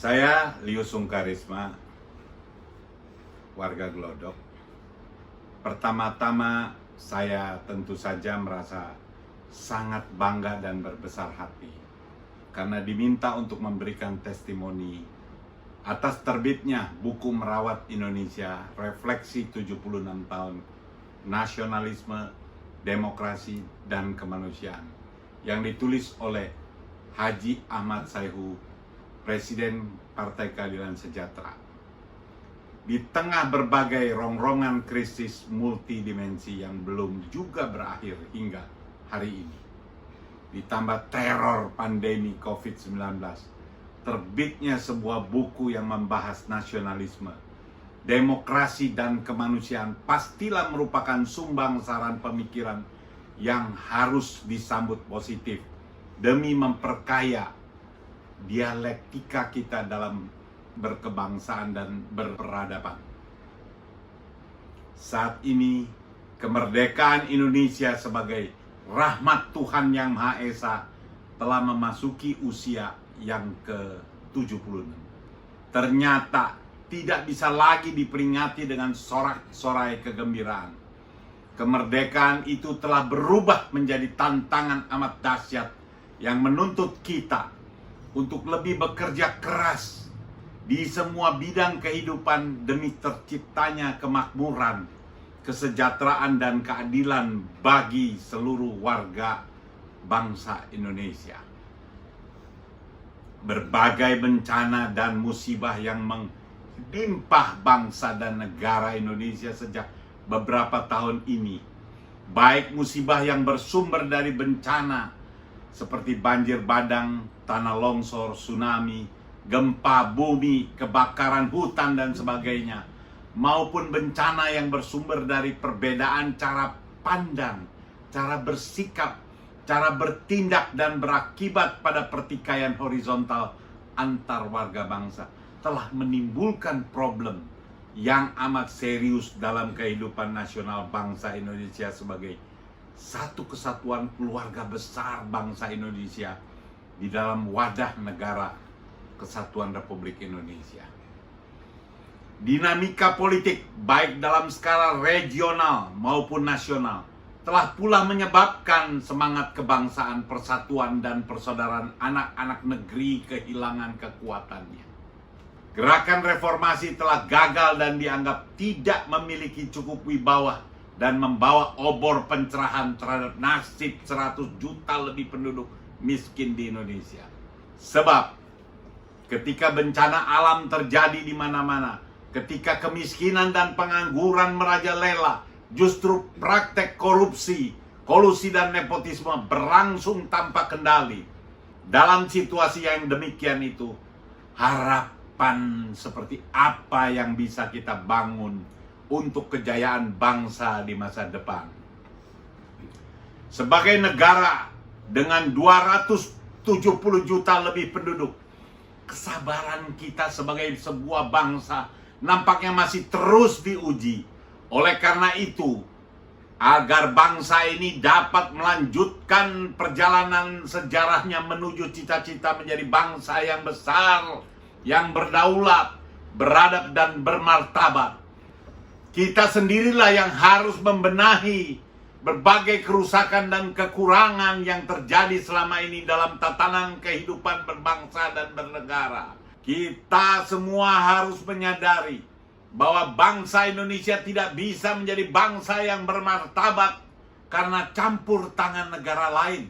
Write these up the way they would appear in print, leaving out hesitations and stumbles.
Saya Lius Sungkarisma, warga Glodok. Pertama-tama saya tentu saja merasa sangat bangga dan berbesar hati karena diminta untuk memberikan testimoni atas terbitnya buku Merawat Indonesia, Refleksi 76 tahun Nasionalisme, Demokrasi, dan Kemanusiaan yang ditulis oleh Haji Ahmad Sayhu, Presiden Partai Keadilan Sejahtera. Di tengah berbagai rongrongan krisis multidimensi yang belum juga berakhir hingga hari ini, ditambah teror pandemi COVID-19, terbitnya sebuah buku yang membahas nasionalisme, demokrasi, dan kemanusiaan pastilah merupakan sumbangsaran pemikiran yang harus disambut positif demi memperkaya dialektika kita dalam berkebangsaan dan berperadaban. Saat ini, kemerdekaan Indonesia sebagai rahmat Tuhan Yang Maha Esa telah memasuki usia yang ke-76. Ternyata tidak bisa lagi diperingati dengan sorak-sorai kegembiraan. Kemerdekaan itu telah berubah menjadi tantangan amat dahsyat yang menuntut kita untuk lebih bekerja keras di semua bidang kehidupan demi terciptanya kemakmuran, kesejahteraan, dan keadilan bagi seluruh warga bangsa Indonesia. Berbagai bencana dan musibah yang menimpa bangsa dan negara Indonesia sejak beberapa tahun ini, baik musibah yang bersumber dari bencana seperti banjir bandang, tanah longsor, tsunami, gempa bumi, kebakaran hutan, dan sebagainya, maupun bencana yang bersumber dari perbedaan cara pandang, cara bersikap, cara bertindak, dan berakibat pada pertikaian horizontal antar warga bangsa, telah menimbulkan problem yang amat serius dalam kehidupan nasional bangsa Indonesia sebagai satu kesatuan keluarga besar bangsa Indonesia di dalam wadah negara Kesatuan Republik Indonesia. Dinamika politik baik dalam skala regional maupun nasional telah pula menyebabkan semangat kebangsaan, persatuan, dan persaudaraan anak-anak negeri kehilangan kekuatannya. Gerakan reformasi telah gagal dan dianggap tidak memiliki cukup wibawa dan membawa obor pencerahan terhadap nasib 100 juta lebih penduduk miskin di Indonesia. Sebab ketika bencana alam terjadi di mana-mana, ketika kemiskinan dan pengangguran merajalela, justru praktek korupsi, kolusi, dan nepotisme berlangsung tanpa kendali. Dalam situasi yang demikian itu, harapan seperti apa yang bisa kita bangun untuk kejayaan bangsa di masa depan? Sebagai negara dengan 270 juta lebih penduduk, kesabaran kita sebagai sebuah bangsa nampaknya masih terus diuji. Oleh karena itu, agar bangsa ini dapat melanjutkan perjalanan sejarahnya menuju cita-cita menjadi bangsa yang besar, yang berdaulat, beradab, dan bermartabat, kita sendirilah yang harus membenahi berbagai kerusakan dan kekurangan yang terjadi selama ini dalam tatanan kehidupan berbangsa dan bernegara. Kita semua harus menyadari bahwa bangsa Indonesia tidak bisa menjadi bangsa yang bermartabat karena campur tangan negara lain.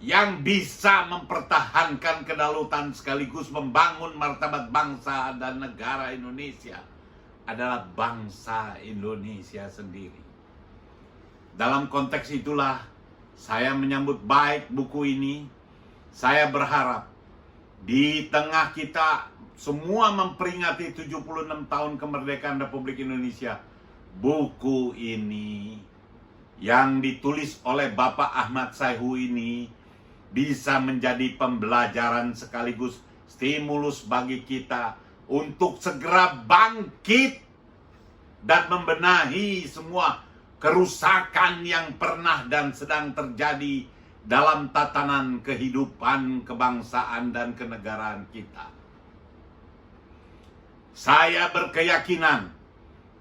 Yang bisa mempertahankan kedaulatan sekaligus membangun martabat bangsa dan negara Indonesia adalah bangsa Indonesia sendiri. Dalam konteks itulah saya menyambut baik buku ini. Saya berharap di tengah kita semua memperingati 76 tahun kemerdekaan Republik Indonesia, buku ini yang ditulis oleh Bapak Ahmad Sayhu ini bisa menjadi pembelajaran sekaligus stimulus bagi kita untuk segera bangkit dan membenahi semua kerusakan yang pernah dan sedang terjadi dalam tatanan kehidupan kebangsaan dan kenegaraan kita. Saya berkeyakinan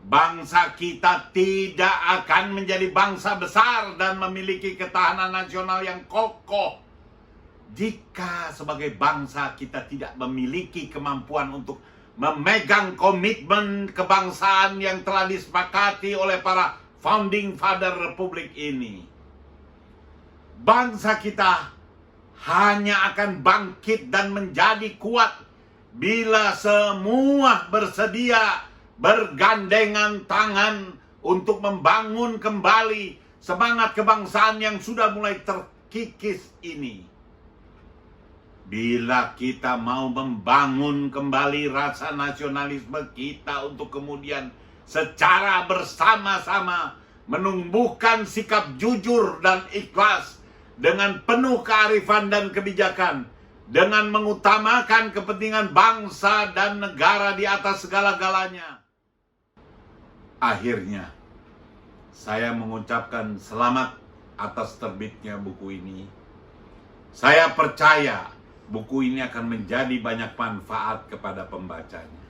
bangsa kita tidak akan menjadi bangsa besar dan memiliki ketahanan nasional yang kokoh jika sebagai bangsa kita tidak memiliki kemampuan untuk memegang komitmen kebangsaan yang telah disepakati oleh para founding father Republik ini. Bangsa kita hanya akan bangkit dan menjadi kuat bila semua bersedia bergandengan tangan untuk membangun kembali semangat kebangsaan yang sudah mulai terkikis ini. Bila kita mau membangun kembali rasa nasionalisme kita untuk kemudian secara bersama-sama menumbuhkan sikap jujur dan ikhlas dengan penuh kearifan dan kebijakan, dengan mengutamakan kepentingan bangsa dan negara di atas segala-galanya. Akhirnya, saya mengucapkan selamat atas terbitnya buku ini. Saya percaya buku ini akan menjadi banyak manfaat kepada pembacanya.